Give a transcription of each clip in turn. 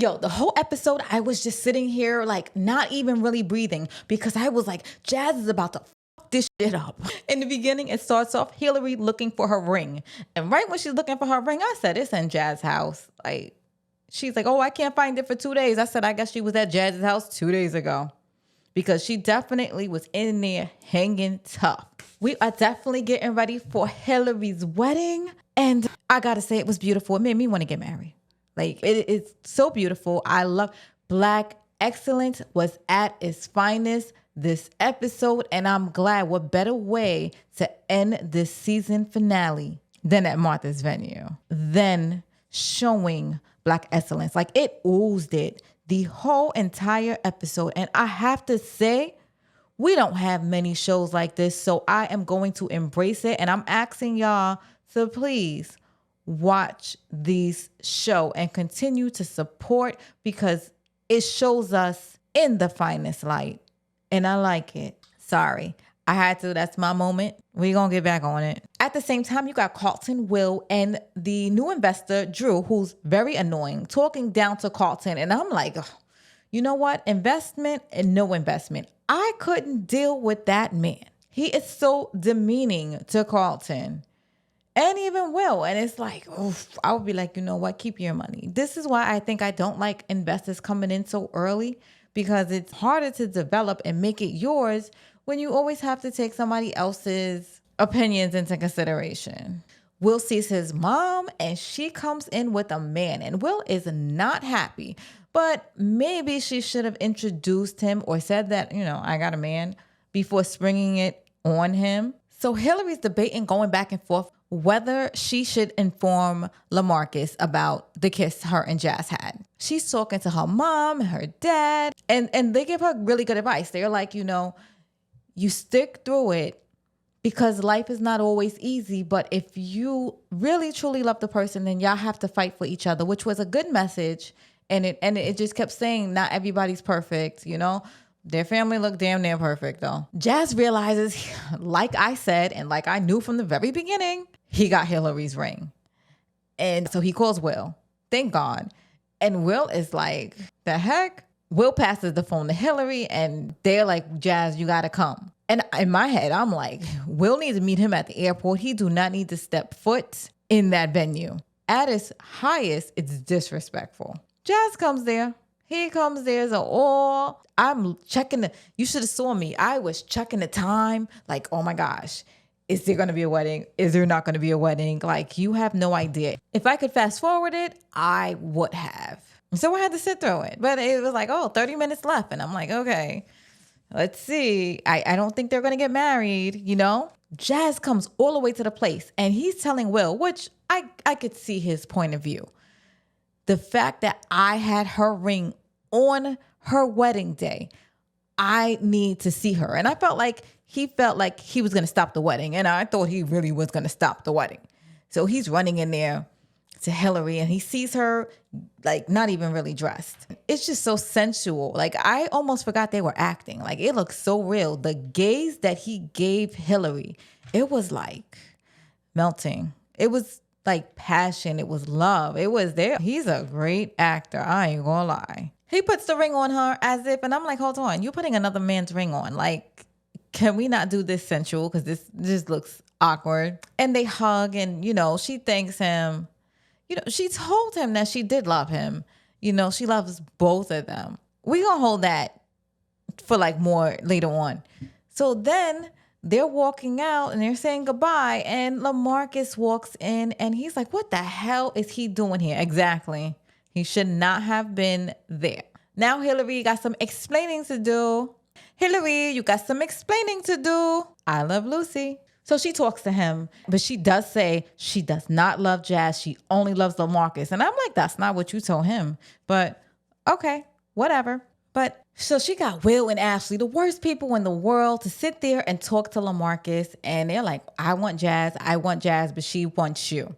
Yo, the whole episode, I was just sitting here, like, not even really breathing because I was like, Jazz is about to fuck this shit up. In the beginning, it starts off Hillary looking for her ring. And right when she's looking for her ring, I said, it's in Jazz's house. Like, she's like, oh, I can't find it for 2 days. I said, I guess she was at Jazz's house 2 days ago because she definitely was in there hanging tough. We are definitely getting ready for Hillary's wedding. And I got to say, it was beautiful. It made me want to get married. Like, it's so beautiful. I love Black excellence was at its finest this episode. And I'm glad, what better way to end this season finale than at Martha's venue, than showing Black excellence. Like, it oozed it the whole entire episode. And I have to say, we don't have many shows like this. So I am going to embrace it. And I'm asking y'all to please watch these show and continue to support because it shows us in the finest light. And I like it. Sorry. I had to. That's my moment. We're going to get back on it. At the same time, you got Carlton, Will, and the new investor, Drew, who's very annoying, talking down to Carlton. And I'm like, ugh, you know what? Investment and no investment. I couldn't deal with that man. He is so demeaning to Carlton. And even Will. And it's like, oof, I would be like, you know what? Keep your money. This is why I think I don't like investors coming in so early, because it's harder to develop and make it yours when you always have to take somebody else's opinions into consideration. Will sees his mom and she comes in with a man and Will is not happy, but maybe she should have introduced him or said that, you know, I got a man before springing it on him. So Hillary's debating, going back and forth, whether she should inform LaMarcus about the kiss her and Jazz had. She's talking to her mom, her dad, and they give her really good advice. They're like, you know, you stick through it because life is not always easy. But if you really, truly love the person, then y'all have to fight for each other, which was a good message. And it just kept saying not everybody's perfect, you know. Their family looked damn near perfect, though. Jazz realizes, like I said, and like I knew from the very beginning, he got Hillary's ring. And so he calls Will. Thank God. And Will is like, the heck? Will passes the phone to Hillary, and they're like, Jazz, you got to come. And in my head, I'm like, Will needs to meet him at the airport. He do not need to step foot in that venue. At its highest, it's disrespectful. Jazz comes there. He comes there, so all I'm checking you should have saw me. I was checking the time. Like, oh my gosh, is there going to be a wedding? Is there not going to be a wedding? Like, you have no idea. If I could fast forward it, I would have. So I had to sit through it. But it was like, 30 minutes left. And I'm like, okay, let's see. I don't think they're going to get married, you know? Jazz comes all the way to the place and he's telling Will, which I could see his point of view. The fact that I had her ring on her wedding day, I need to see her. And I felt like he was going to stop the wedding. And I thought he really was going to stop the wedding. So he's running in there to Hillary and he sees her like not even really dressed. It's just so sensual. Like, I almost forgot they were acting. Like, it looks so real. The gaze that he gave Hillary, it was like melting. It was like passion. It was love. It was there. He's a great actor. I ain't gonna lie. He puts the ring on her as if, and I'm like, hold on, you're putting another man's ring on. Like, can we not do this sensual? Because this just looks awkward. And they hug and, you know, she thanks him. You know, she told him that she did love him. You know, she loves both of them. We gonna hold that for like more later on. So then they're walking out and they're saying goodbye. And LaMarcus walks in and he's like, what the hell is he doing here? Exactly. He should not have been there. Now Hillary got some explaining to do. Hillary, you got some explaining to do. I love Lucy. So she talks to him, but she does say she does not love Jazz. She only loves LaMarcus. And I'm like, that's not what you told him. But okay, whatever. But so she got Will and Ashley, the worst people in the world, to sit there and talk to LaMarcus. And they're like, I want Jazz, but she wants you.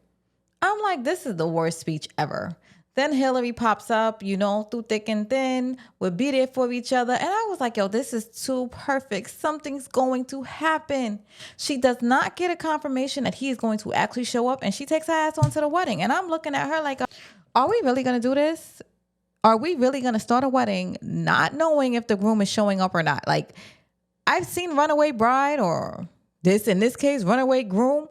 I'm like, this is the worst speech ever. Then Hillary pops up, you know, through thick and thin. We'll be there for each other. And I was like, yo, this is too perfect. Something's going to happen. She does not get a confirmation that he is going to actually show up. And she takes her ass on to the wedding. And I'm looking at her like, are we really going to do this? Are we really going to start a wedding not knowing if the groom is showing up or not? Like, I've seen runaway bride, or in this case, runaway groom.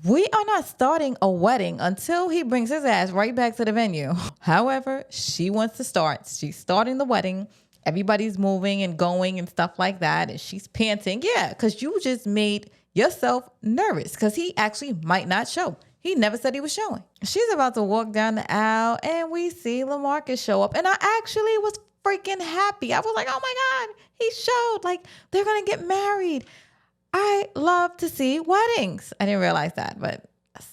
We are not starting a wedding until he brings his ass right back to the venue. However, she wants to start. She's starting the wedding. Everybody's moving and going and stuff like that. And she's panting. Yeah, because you just made yourself nervous because he actually might not show. He never said he was showing. She's about to walk down the aisle and we see LaMarcus show up. And I actually was freaking happy. I was like, oh my God, he showed. Like, they're going to get married. I love to see weddings. I didn't realize that, but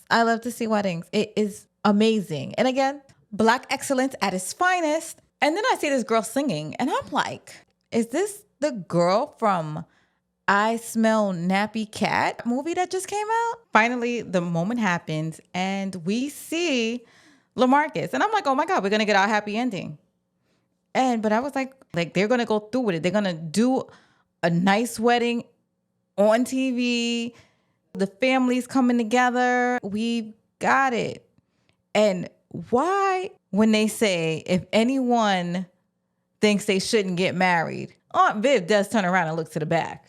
I love to see weddings. It is amazing. And again, Black excellence at its finest. And then I see this girl singing and I'm like, is this the girl from I Smell Nappy Cat movie that just came out? Finally, the moment happens and we see LaMarcus. And I'm like, oh my God, we're going to get our happy ending. But I was like they're going to go through with it. They're going to do a nice wedding on TV. The family's coming together. We've got it. And why, when they say, if anyone thinks they shouldn't get married, Aunt Viv does turn around and look to the back.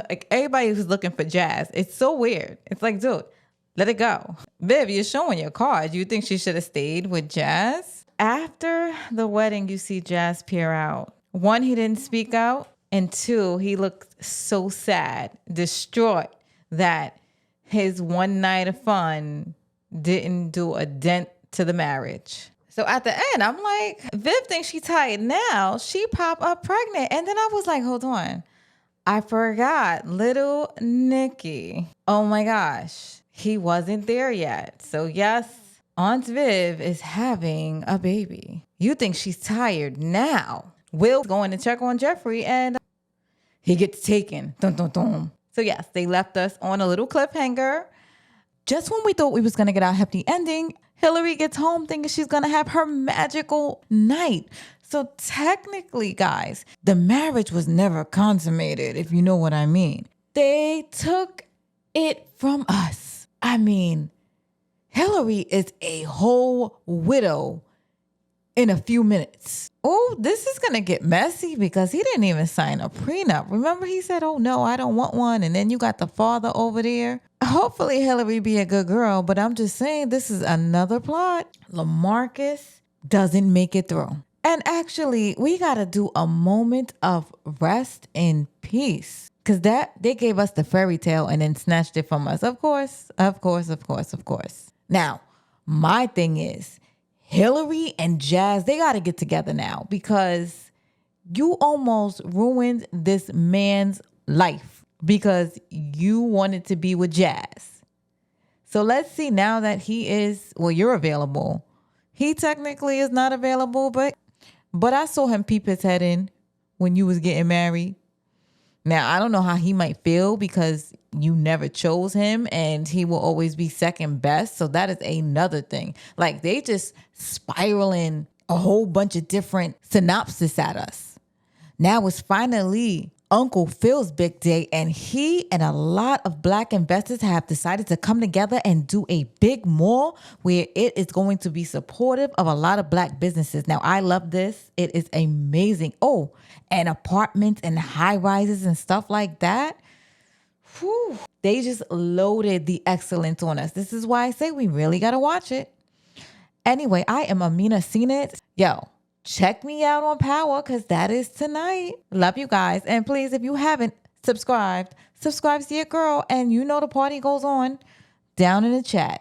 Like, everybody who's looking for Jazz. It's so weird. It's like, dude, let it go. Viv, you're showing your card. You think she should have stayed with Jazz? After the wedding, you see Jazz peer out. One, he didn't speak out. And two, he looked so sad, distraught that his one night of fun didn't do a dent to the marriage. So at the end, I'm like, Viv thinks she's tired now. She pop up pregnant. And then I was like, hold on. I forgot little Nikki. Oh my gosh. He wasn't there yet. So yes, Aunt Viv is having a baby. You think she's tired now. Will's going to check on Jeffrey and he gets taken. Dun, dun, dun. So yes, they left us on a little cliffhanger. Just when we thought we was going to get our happy ending, Hillary gets home thinking she's going to have her magical night. So technically, guys, the marriage was never consummated, if you know what I mean. They took it from us. I mean, Hillary is a whole widow in a few minutes. Oh, this is going to get messy because he didn't even sign a prenup. Remember, he said, oh, no, I don't want one. And then you got the father over there. Hopefully, Hillary be a good girl. But I'm just saying, this is another plot. LaMarcus doesn't make it through. And actually, we got to do a moment of rest in peace. Because they gave us the fairy tale and then snatched it from us. Of course. Now, my thing is, Hillary and Jazz, they got to get together now because you almost ruined this man's life because you wanted to be with Jazz. So let's see now that you're available. He technically is not available, but I saw him peep his head in when you was getting married. Now, I don't know how he might feel because you never chose him and he will always be second best. So that is another thing. Like, they just spiraling a whole bunch of different synopsis at us. Now it's finally Uncle Phil's big day, and he and a lot of Black investors have decided to come together and do a big mall where it is going to be supportive of a lot of Black businesses. Now, I love this. It is amazing. Oh, and apartments and high rises and stuff like that. Whew. They just loaded the excellence on us. This is why I say we really got to watch it. Anyway, I am AminaSeenIt. Yo, check me out on Power because that is tonight. Love you guys. And please, if you haven't subscribe to your girl and you know the party goes on down in the chat.